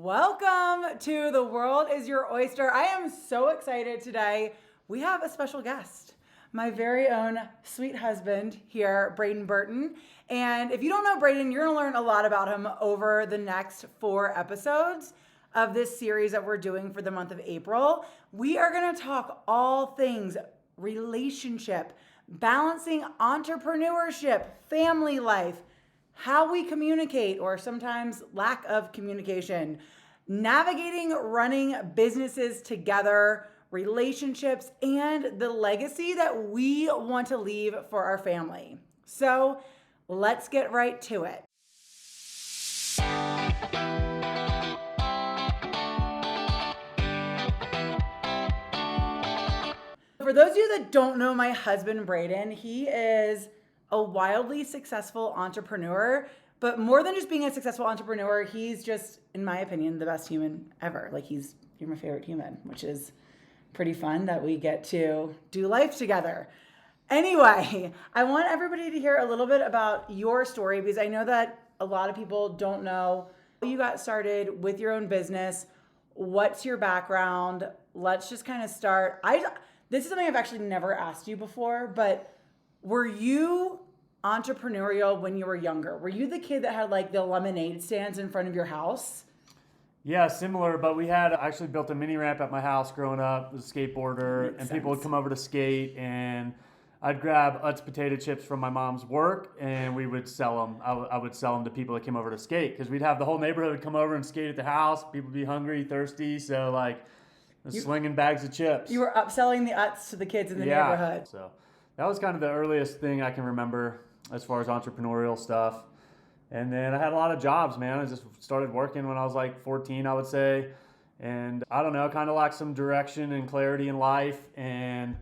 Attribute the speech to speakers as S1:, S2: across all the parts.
S1: Welcome to The World is Your Oyster. I am so excited today. We have a special guest, my very own sweet husband here, Braden Burton. And if you don't know Braden, you're going to learn a lot about him over the next 4 episodes of this series that we're doing for the month of April. We are going to talk all things relationship, balancing entrepreneurship, family life, how we communicate or sometimes lack of communication, navigating running businesses together, relationships, and the legacy that we want to leave for our family. So let's get right to it. For those of you that don't know my husband, Braden, he is a wildly successful entrepreneur, but more than just being a successful entrepreneur, he's just, in my opinion, the best human ever. You're my favorite human, which is pretty fun that we get to do life together. Anyway, I want everybody to hear a little bit about your story because I know that a lot of people don't know how you got started with your own business. What's your background? Let's just kind of start. This is something I've actually never asked you before, but were you entrepreneurial when you were younger? Were you the kid that had like the lemonade stands in front of your house?
S2: Yeah, similar, but we had actually built a mini ramp at my house growing up, was a skateboarder, and people would come over to skate, and I'd grab Utz potato chips from my mom's work, and we would sell them. I would sell them to people that came over to skate, because we'd have the whole neighborhood come over and skate at the house. People would be hungry, thirsty, so like swinging bags of chips.
S1: You were upselling the Utz to the kids in the neighborhood.
S2: So that was kind of the earliest thing I can remember as far as entrepreneurial stuff. And then I had a lot of jobs, man. I just started working when I was like 14, I would say. And I don't know, kind of lacked some direction and clarity in life. And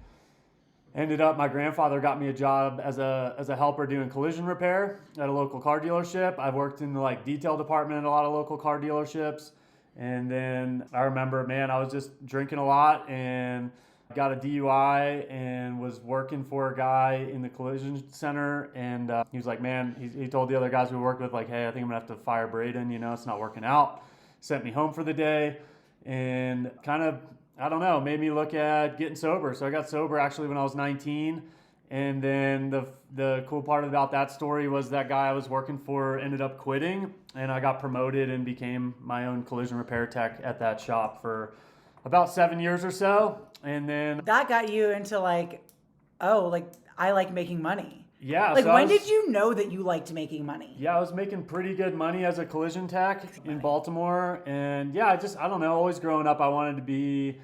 S2: ended up, my grandfather got me a job as a helper doing collision repair at a local car dealership. I've worked in the like detail department at a lot of local car dealerships. And then I remember, man, I was just drinking a lot and got a DUI and was working for a guy in the collision center. And he was like, man, he told the other guys we worked with, like, hey, I think I'm gonna have to fire Braden, it's not working out. Sent me home for the day and kind of, I don't know, made me look at getting sober. So I got sober actually when I was 19. And then the cool part about that story was that guy I was working for ended up quitting, and I got promoted and became my own collision repair tech at that shop for about 7 years or so. And then
S1: that got you into I like making money.
S2: Yeah.
S1: Like, so when did you know that you liked making money?
S2: Yeah, I was making pretty good money as a collision tech in Baltimore. And yeah, I don't know, always growing up, I wanted to be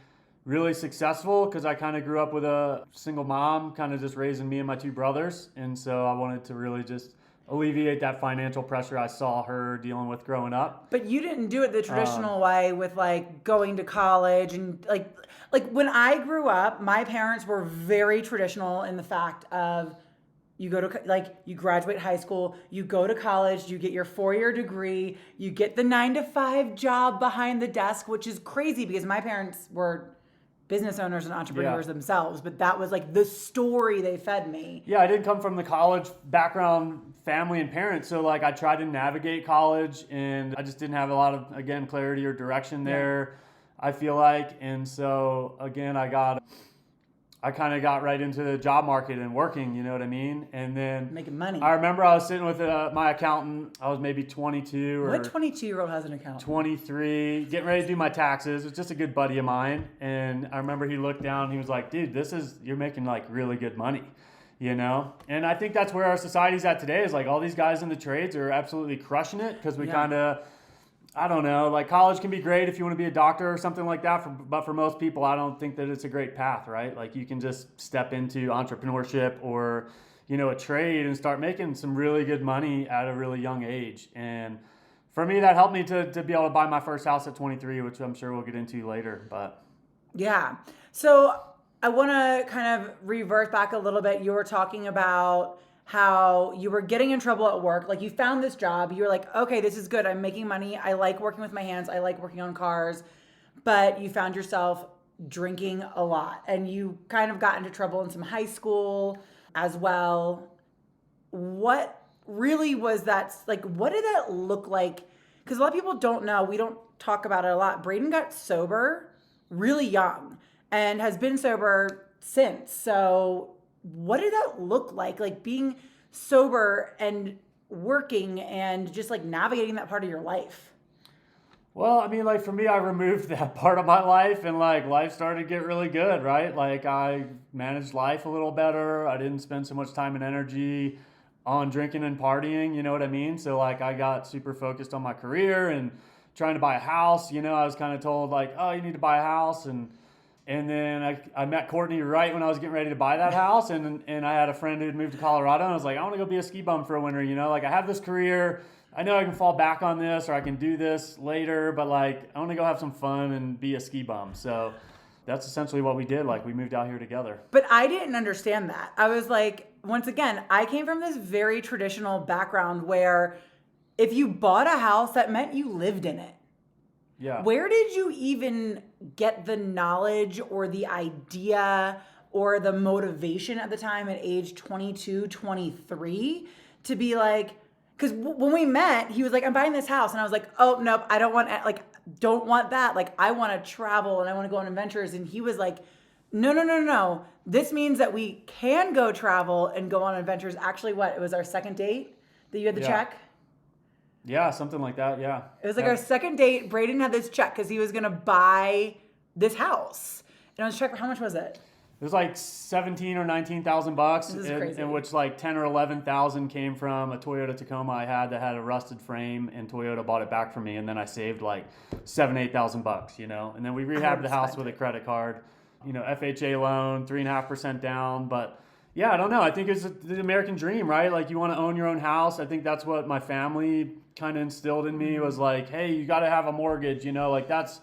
S2: really successful because I kind of grew up with a single mom, kind of just raising me and my 2 brothers. And so I wanted to really just alleviate that financial pressure I saw her dealing with growing up.
S1: But you didn't do it the traditional way with like going to college and like when I grew up, my parents were very traditional in the fact of you go to you graduate high school, you go to college, you get your 4-year degree, you get the 9-to-5 job behind the desk, which is crazy because my parents were business owners and entrepreneurs themselves, but that was like the story they fed me.
S2: Yeah, I didn't come from the college background family and parents, so like I tried to navigate college and I just didn't have a lot of, again, clarity or direction there, I feel like. And so again, I kind of got right into the job market and working, you know what I mean? And then
S1: making money.
S2: I remember I was sitting with my accountant. I was maybe 22 or...
S1: What 22-year-old has an accountant? 23,
S2: getting ready to do my taxes. It's just a good buddy of mine. And I remember he looked down and he was like, dude, you're making like really good money, And I think that's where our society's at today is like all these guys in the trades are absolutely crushing it because we kind of... I don't know, like college can be great if you want to be a doctor or something like that, but for most people, I don't think that it's a great path, right? Like you can just step into entrepreneurship or, a trade and start making some really good money at a really young age. And for me, that helped me to be able to buy my first house at 23, which I'm sure we'll get into later, but.
S1: Yeah. So I want to kind of revert back a little bit. You were talking about how you were getting in trouble at work. Like you found this job. You were like, okay, this is good. I'm making money. I like working with my hands. I like working on cars. But you found yourself drinking a lot and you kind of got into trouble in some high school as well. What really was that? Like, what did that look like? Because a lot of people don't know. We don't talk about it a lot. Braden got sober really young and has been sober since. So what did that look like? Like being sober and working and just like navigating that part of your life?
S2: Well, I mean, like for me, I removed that part of my life and like life started to get really good, right? Like I managed life a little better. I didn't spend so much time and energy on drinking and partying, you know what I mean? So like I got super focused on my career and trying to buy a house. I was kind of told like, oh, you need to buy a house. And then I met Courtney right when I was getting ready to buy that house. And I had a friend who had moved to Colorado and I was like, I want to go be a ski bum for a winter, like I have this career. I know I can fall back on this or I can do this later, but like I want to go have some fun and be a ski bum. So that's essentially what we did. Like we moved out here together.
S1: But I didn't understand that. I was like, once again, I came from this very traditional background where if you bought a house, that meant you lived in it.
S2: Yeah.
S1: Where did you even get the knowledge or the idea or the motivation at the time at age 22, 23 to be like, because when we met, he was like, I'm buying this house. And I was like, oh, nope, I don't want that. Like, I want to travel and I want to go on adventures. And he was like, no. This means that we can go travel and go on adventures. Actually, it was our second date that you had the check?
S2: Yeah, something like that, yeah.
S1: It was like our second date. Braden had this check because he was going to buy this house. And I was check, how much was it?
S2: It was like 17 or 19,000 bucks,
S1: This is crazy.
S2: in which like 10 or 11,000 came from a Toyota Tacoma I had that had a rusted frame, and Toyota bought it back for me, and then I saved like 8,000 bucks, and then we rehabbed the house with a credit card, FHA loan, 3.5% down, but yeah, I don't know. I think it's the American dream, right? Like you want to own your own house. I think that's what my family kind of instilled in me was like, hey, you got to have a mortgage, like that's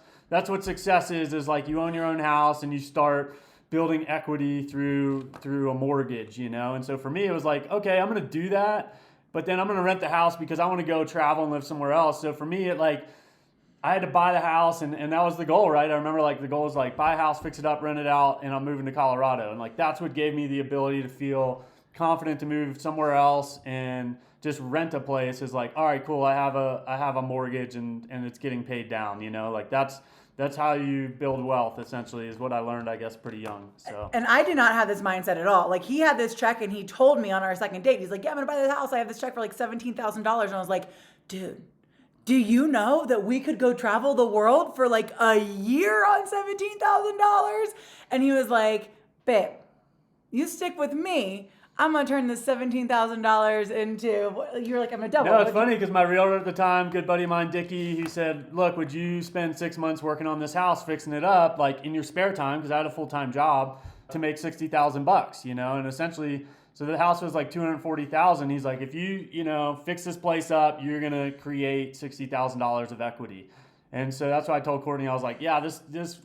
S2: what success is like you own your own house and you start building equity through a mortgage, and so for me it was like, okay, I'm gonna do that, but then I'm gonna rent the house because I want to go travel and live somewhere else. So for me, I had to buy the house, and that was the goal, right? I remember like the goal was like buy a house, fix it up, rent it out, and I'm moving to Colorado, and like that's what gave me the ability to feel confident to move somewhere else and just rent a place. Is like, all right, cool, I have a mortgage and it's getting paid down, like that's how you build wealth, essentially, is what I learned, I guess, pretty young. So.
S1: And I did not have this mindset at all. Like, he had this check, and he told me on our second date, he's like, yeah, I'm going to buy this house. I have this check for like $17,000. And I was like, dude, do you know that we could go travel the world for like a year on $17,000? And he was like, babe, you stick with me. I'm going to turn this $17,000 into, you're like, I'm a double.
S2: No, it's funny because my realtor at the time, good buddy of mine, Dickie, he said, look, would you spend 6 months working on this house, fixing it up, like in your spare time, because I had a full-time job, to make 60,000 bucks, and essentially, so the house was like 240,000. He's like, if you, fix this place up, you're going to create $60,000 of equity. And so that's why I told Courtney, I was like, yeah, this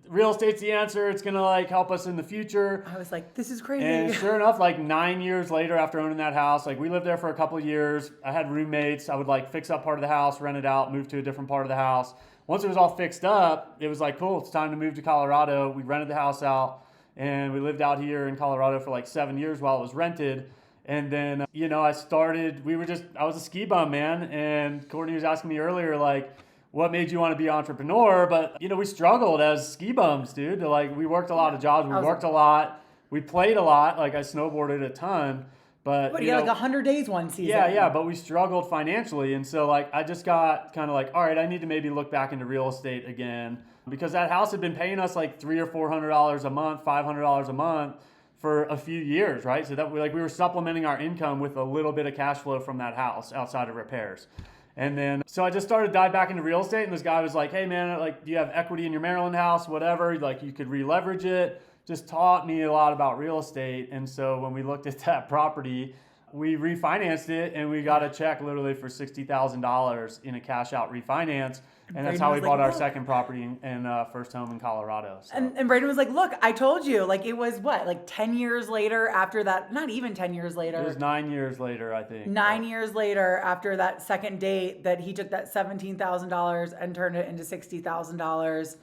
S2: real estate's the answer. It's going to like help us in the future.
S1: I was like, this is crazy.
S2: And sure enough, like 9 years later after owning that house, like we lived there for a couple of years. I had roommates. I would like fix up part of the house, rent it out, move to a different part of the house. Once it was all fixed up, it was like, cool, it's time to move to Colorado. We rented the house out and we lived out here in Colorado for like 7 years while it was rented. And then, I was a ski bum, man. And Courtney was asking me earlier, like, what made you want to be an entrepreneur? But, we struggled as ski bums, dude. We worked a lot of jobs. We worked a lot. We played a lot. Like, I snowboarded a ton. But,
S1: what, you had like 100 days one season.
S2: Yeah. But we struggled financially. And so, like, I just got kind of like, all right, I need to maybe look back into real estate again. Because that house had been paying us like $300 or $400 a month, $500 a month for a few years, right? So that we were supplementing our income with a little bit of cash flow from that house outside of repairs. And then, so I just started to dive back into real estate, and this guy was like, hey man, like, do you have equity in your Maryland house, whatever, like you could re-leverage it. Just taught me a lot about real estate. And so when we looked at that property, we refinanced it, and we got a check literally for $60,000 in a cash out refinance. And that's how we bought our second property and first home in Colorado. So.
S1: And Braden was like, look, I told you, like it was what, like 10 years later after that, not even 10 years later.
S2: It was 9 years later, I think.
S1: 9 years later after that second date that he took that $17,000 and turned it into $60,000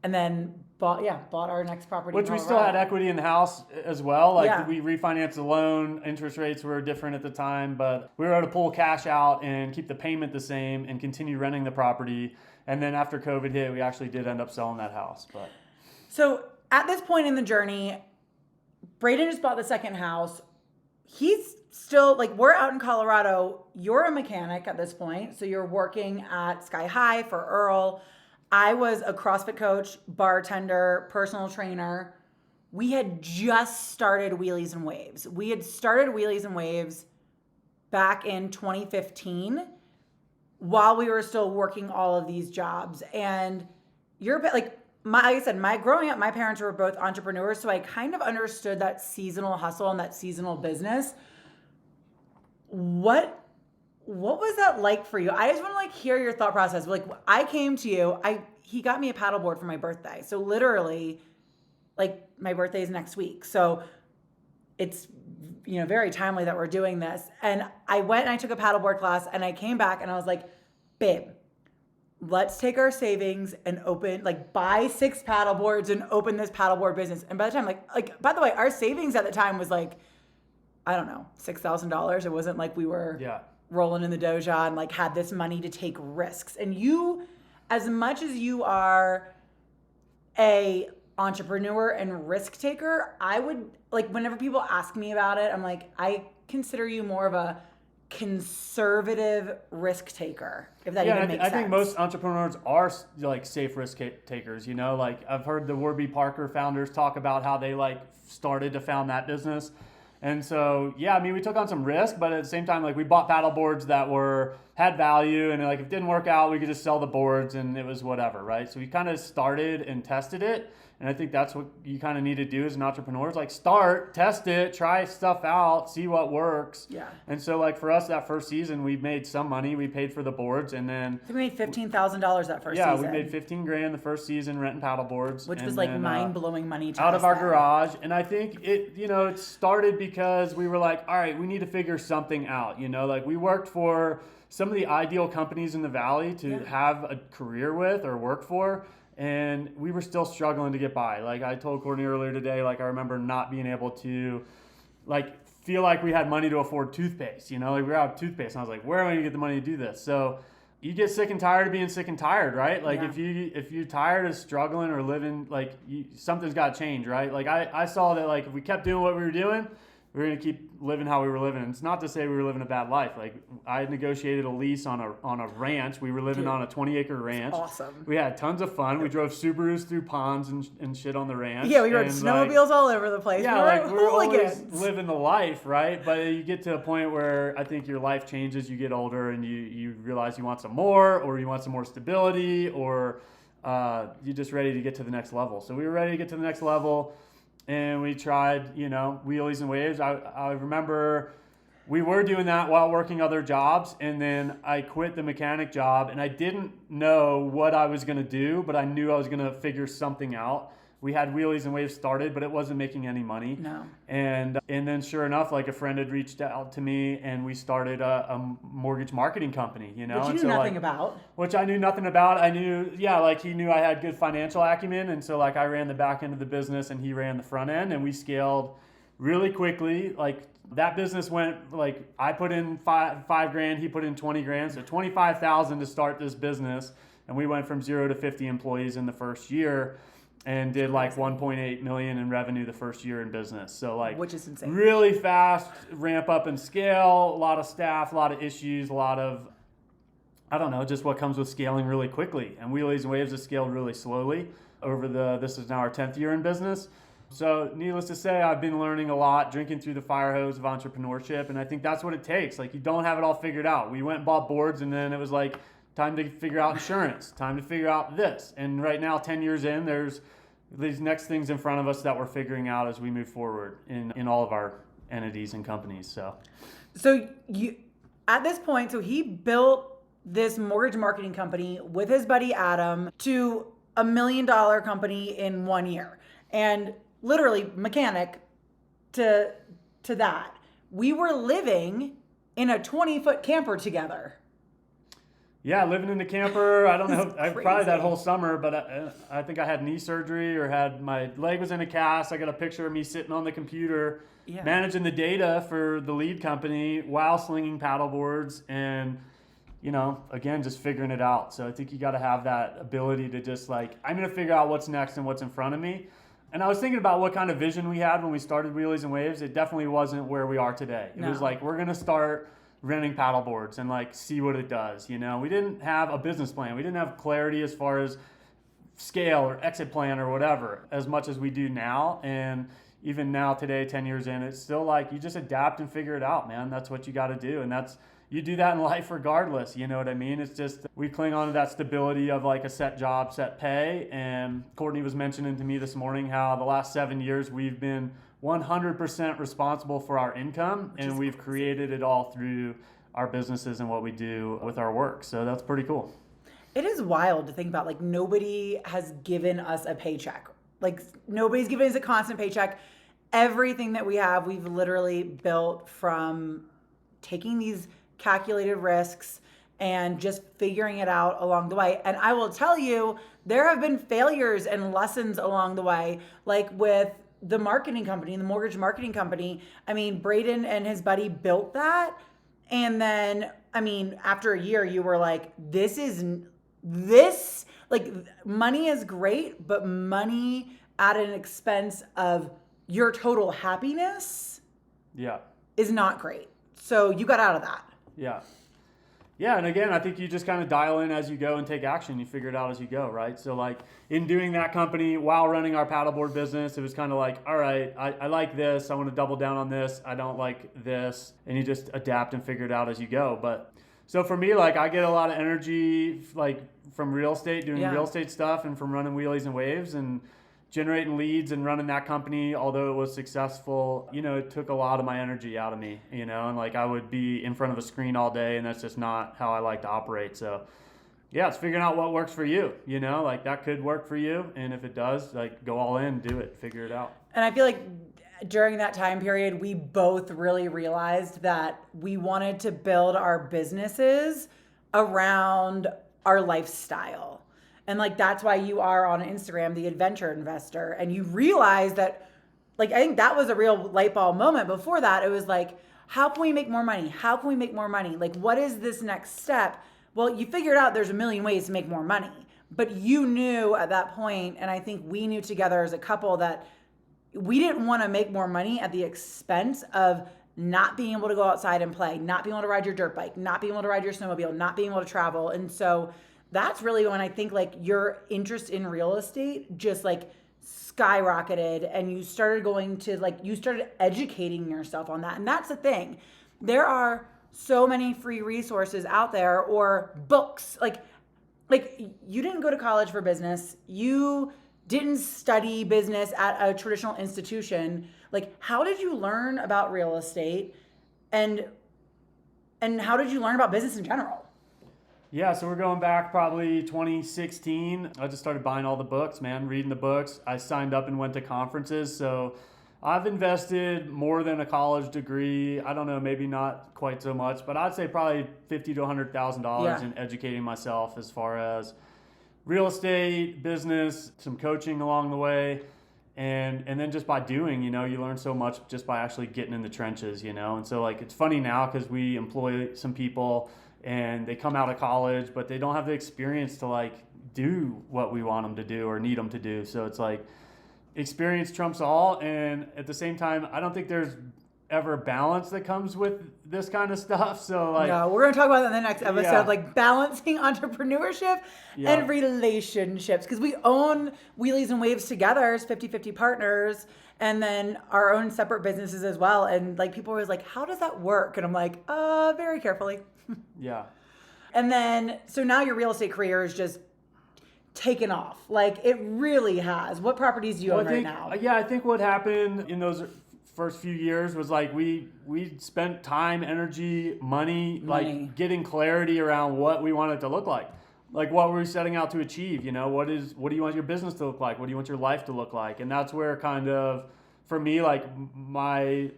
S1: and then bought our next property.
S2: Which we still had equity in the house as well. Like we refinanced the loan, interest rates were different at the time, but we were able to pull cash out and keep the payment the same and continue renting the property. And then after COVID hit, we actually did end up selling that house. But
S1: so at this point in the journey, Braden just bought the second house. He's still, like, we're out in Colorado. You're a mechanic at this point. So you're working at Sky High for Earl. I was a CrossFit coach, bartender, personal trainer. We had just started Wheelies and Waves. We had started Wheelies and Waves back in 2015 while we were still working all of these jobs. And you're like I said, growing up, my parents were both entrepreneurs. So I kind of understood that seasonal hustle and that seasonal business. What was that like for you? I just want to like hear your thought process. Like, I came to you, he got me a paddleboard for my birthday. So literally, like, my birthday is next week. So it's, very timely that we're doing this. And I went and I took a paddleboard class and I came back and I was like, babe, let's take our savings and buy 6 paddleboards and open this paddleboard business. And by the time, by the way, our savings at the time was like, I don't know, $6,000. It wasn't like we were rolling in the doja and like had this money to take risks. And you, as much as you are a entrepreneur and risk taker, I would, like, whenever people ask me about it, I'm like, I consider you more of a conservative risk taker, if that even makes sense.
S2: I think most entrepreneurs are like safe risk takers. Like, I've heard the Warby Parker founders talk about how they like started to found that business. And so, we took on some risk, but at the same time, like, we bought paddle boards that had value, and like, if it didn't work out, we could just sell the boards and it was whatever, right? So we kind of started and tested it. And I think that's what you kind of need to do as an entrepreneur, is like start, test it, try stuff out, see what works. Yeah. And so, like, for us that first season, we made some money. We paid for the boards, and then
S1: we made $15,000 that first season.
S2: Yeah, we made $15,000 the first season renting paddle boards,
S1: which was like mind-blowing money to
S2: out
S1: us
S2: of our garage. And I think it, it started because we were like, all right, we need to figure something out. Like, we worked for some of the ideal companies in the Valley to have a career with or work for. And we were still struggling to get by. Like, I told Courtney earlier today, like, I remember not being able to, like, feel like we had money to afford toothpaste. Like, we were out of toothpaste. And I was like, where am I going to get the money to do this? So you get sick and tired of being sick and tired, right? Like, if you're tired of struggling or living, like, something's got to change, right? Like, I saw that, like, if we kept doing what we were doing, we were going to keep living how we were living. And it's not to say we were living a bad life. Like, I negotiated a lease on a ranch. We were living on a 20-acre ranch.
S1: That's awesome.
S2: We had tons of fun. We drove Subarus through ponds and shit on the ranch.
S1: Yeah, we rode snowmobiles all over the place.
S2: Yeah, we were always living the life, right? But you get to a point where I think your life changes. You get older and you realize you want some more, or you want some more stability, or you're just ready to get to the next level. So we were ready to get to the next level. And we tried, Wheelies and Waves. I remember we were doing that while working other jobs. And then I quit the mechanic job, and I didn't know what I was going to do, but I knew I was going to figure something out. We had Wheelies and Waves started, but it wasn't making any money.
S1: No.
S2: And then sure enough, like, a friend had reached out to me, and we started a mortgage marketing company,
S1: Which you knew nothing about.
S2: Which I knew nothing about. I knew, like, he knew I had good financial acumen. And so, like, I ran the back end of the business and he ran the front end, and we scaled really quickly. Like, that business went, like, I put in $5,000, he put in $20,000. So $25,000 to start this business. And we went from 0 to 50 employees in the first year. And did like 1.8 million in revenue the first year in business. So, like,
S1: which is insane.
S2: Really fast ramp up and scale, a lot of staff, a lot of issues, a lot of, I don't know, just what comes with scaling really quickly. And Wheelies and Waves has scaled really slowly this is now our 10th year in business. So needless to say, I've been learning a lot, drinking through the fire hose of entrepreneurship. And I think that's what it takes. Like, you don't have it all figured out. We went and bought boards, and then it was like, time to figure out insurance, time to figure out this. And right now, 10 years in, there's these next things in front of us that we're figuring out as we move forward in all of our entities and companies.
S1: So you, at this point, so he built this mortgage marketing company with his buddy Adam to $1 million company in 1 year. And literally, mechanic to that. We were living in a 20-foot camper together.
S2: Yeah, living in the camper. I don't know. Probably that whole summer, but I think I had knee surgery or my leg was in a cast. I got a picture of me sitting on the computer, managing the data for the lead company while slinging paddle boards. And again, just figuring it out. So I think you got to have that ability to just like, I'm going to figure out what's next and what's in front of me. And I was thinking about what kind of vision we had when we started Wheelies and Waves. It definitely wasn't where we are today. It was like, we're going to start renting paddle boards and like see what it does. We didn't have a business plan. We didn't have clarity as far as scale or exit plan or whatever as much as we do now. And even now today, 10 years in, it's still like you just adapt and figure it out, man. That's what you got to do. And you do that in life regardless, you know what I mean? It's just, we cling on to that stability of like a set job, set pay. And Courtney was mentioning to me this morning how the last 7 years we've been 100% responsible for our income, and we've created it all through our businesses and what we do with our work. So that's pretty cool.
S1: It is wild to think about, like, nobody has given us a paycheck. Like, nobody's given us a constant paycheck. Everything that we have, we've literally built from taking these calculated risks and just figuring it out along the way. And I will tell you, there have been failures and lessons along the way, like with the marketing company, the mortgage marketing company. I mean, Braden and his buddy built that. And then, I mean, after a year, you were like, like, money is great, but money at an expense of your total happiness is not great. So you got out of that.
S2: Yeah, and again, I think you just kind of dial in as you go and take action. You figure it out as you go, right? So like in doing that company while running our paddleboard business, it was kind of like, all right, I like this. I want to double down on this. I don't like this. And you just adapt and figure it out as you go. But so for me, like I get a lot of energy like from real estate, doing real estate stuff, and from running Wheelies and Waves and generating leads and running that company. Although it was successful, it took a lot of my energy out of me, and like I would be in front of a screen all day, and that's just not how I like to operate. So yeah, it's figuring out what works for you, like that could work for you. And if it does, like go all in, do it, figure it out.
S1: And I feel like during that time period, we both really realized that we wanted to build our businesses around our lifestyle. And like, that's why you are on Instagram, the adventure investor. And you realize that, like, I think that was a real light bulb moment. Before that, it was like, how can we make more money? How can we make more money? Like, what is this next step? Well, you figured out there's a million ways to make more money. But you knew at that point, and I think we knew together as a couple, that we didn't want to make more money at the expense of not being able to go outside and play, not being able to ride your dirt bike, not being able to ride your snowmobile, not being able to travel. And so that's really when I think like your interest in real estate just like skyrocketed, and you started you started educating yourself on that. And that's the thing. There are so many free resources out there, or books. Like you didn't go to college for business. You didn't study business at a traditional institution. Like, how did you learn about real estate, and how did you learn about business in general?
S2: Yeah, so we're going back probably 2016. I just started buying all the books, man, reading the books. I signed up and went to conferences. So I've invested more than a college degree. I don't know, maybe not quite so much, but I'd say probably $50,000 to $100,000 in educating myself as far as real estate, business, some coaching along the way. And then just by doing, you learn so much just by actually getting in the trenches, And so like, it's funny now because we employ some people and they come out of college, but they don't have the experience to like do what we want them to do or need them to do. So it's like experience trumps all. And at the same time, I don't think there's ever balance that comes with this kind of stuff. So like,
S1: no, we're going to talk about that in the next episode, like balancing entrepreneurship and relationships. Cause we own Wheelies and Waves together as 50-50 partners, and then our own separate businesses as well. And like, people were like, how does that work? And I'm like, very carefully.
S2: Yeah.
S1: And then, so now your real estate career is just taken off. Like it really has. What properties do you own right now?
S2: Yeah, I think what happened in those first few years was like we spent time, energy, money, like getting clarity around what we want it to look like what we're setting out to achieve. What do you want your business to look like? What do you want your life to look like? And that's where kind of, for me, like my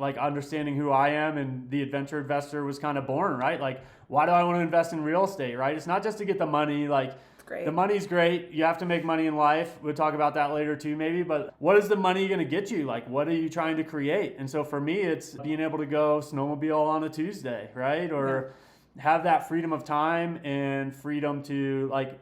S2: understanding who I am and the adventure investor was kind of born, right? Like, why do I want to invest in real estate, right? It's not just to get the money, like
S1: great.
S2: The money's great. You have to make money in life. We'll talk about that later too, maybe, but what is the money going to get you? Like, what are you trying to create? And so for me, it's being able to go snowmobile on a Tuesday, right? Or, have that freedom of time and freedom to like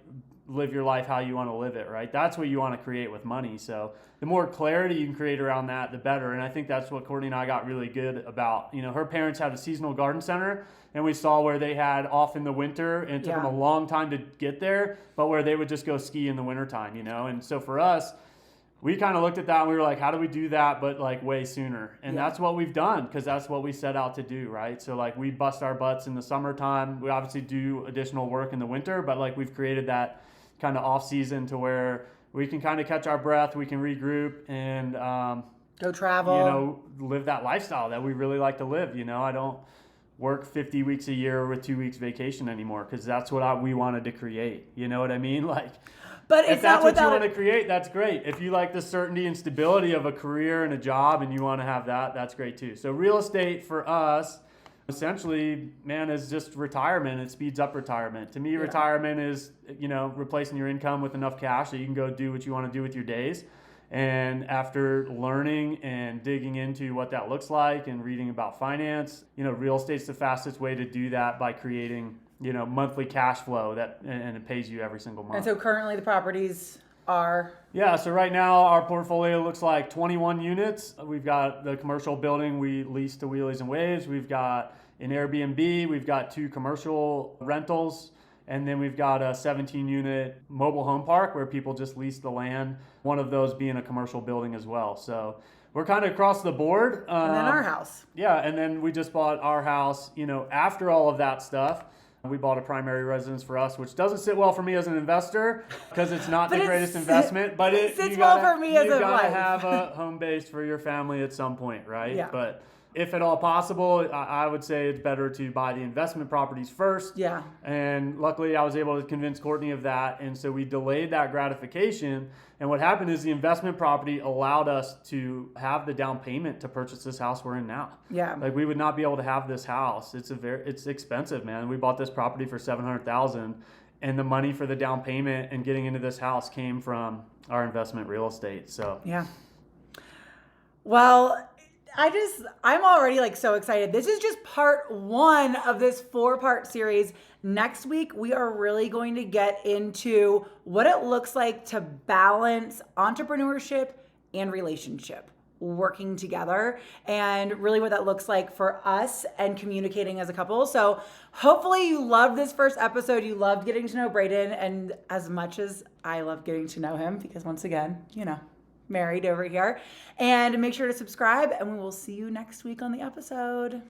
S2: live your life how you want to live it, right? That's what you want to create with money. So the more clarity you can create around that, the better. And I think that's what Courtney and I got really good about. You know, her parents had a seasonal garden center, and we saw where they had off in the winter, and it took them a long time to get there, but where they would just go ski in the wintertime, you know? And so for us, we kind of looked at that and we were like, how do we do that, but like way sooner? And that's what we've done, because that's what we set out to do, right? So like we bust our butts in the summertime. We obviously do additional work in the winter, but like we've created that kind of off season to where we can kind of catch our breath, we can regroup and
S1: go travel,
S2: you know, live that lifestyle that we really like to live. You know, I don't work 50 weeks a year with 2 weeks vacation anymore, because that's what we wanted to create. You know what I mean? Like,
S1: but
S2: if that's what you want to create, that's great. If you like the certainty and stability of a career and a job and you want to have that, that's great too. So real estate for us, essentially, man, is just retirement. It speeds up retirement. To me, retirement is, you know, replacing your income with enough cash that you can go do what you want to do with your days. And after learning and digging into what that looks like and reading about finance, you know, real estate's the fastest way to do that by creating, you know, monthly cash flow and it pays you every single month.
S1: And so currently the properties are?
S2: Yeah, so right now our portfolio looks like 21 units. We've got the commercial building we lease to Wheelies and Waves. We've got an Airbnb. We've got 2 commercial rentals. And then we've got a 17-unit mobile home park where people just lease the land, one of those being a commercial building as well. So we're kind of across the board.
S1: And then our house.
S2: Yeah, and then we just bought our house, you know, after all of that stuff. We bought a primary residence for us, which doesn't sit well for me as an investor because it's not the greatest investment. But it
S1: sits well for me as a wife. You gotta
S2: have a home base for your family at some point, right?
S1: Yeah.
S2: But if at all possible, I would say it's better to buy the investment properties first.
S1: Yeah.
S2: And luckily, I was able to convince Courtney of that, and so we delayed that gratification. And what happened is the investment property allowed us to have the down payment to purchase this house we're in now.
S1: Yeah.
S2: Like we would not be able to have this house. It's expensive, man. We bought this property for $700,000, and the money for the down payment and getting into this house came from our investment real estate. So
S1: yeah. Well, I'm already like so excited. This is just part 1 of this 4-part series. Next week, we are really going to get into what it looks like to balance entrepreneurship and relationship working together, and really what that looks like for us and communicating as a couple. So hopefully you loved this first episode. You loved getting to know Braden, and as much as I love getting to know him, because once again, you know, married over here. And make sure to subscribe, and we will see you next week on the episode.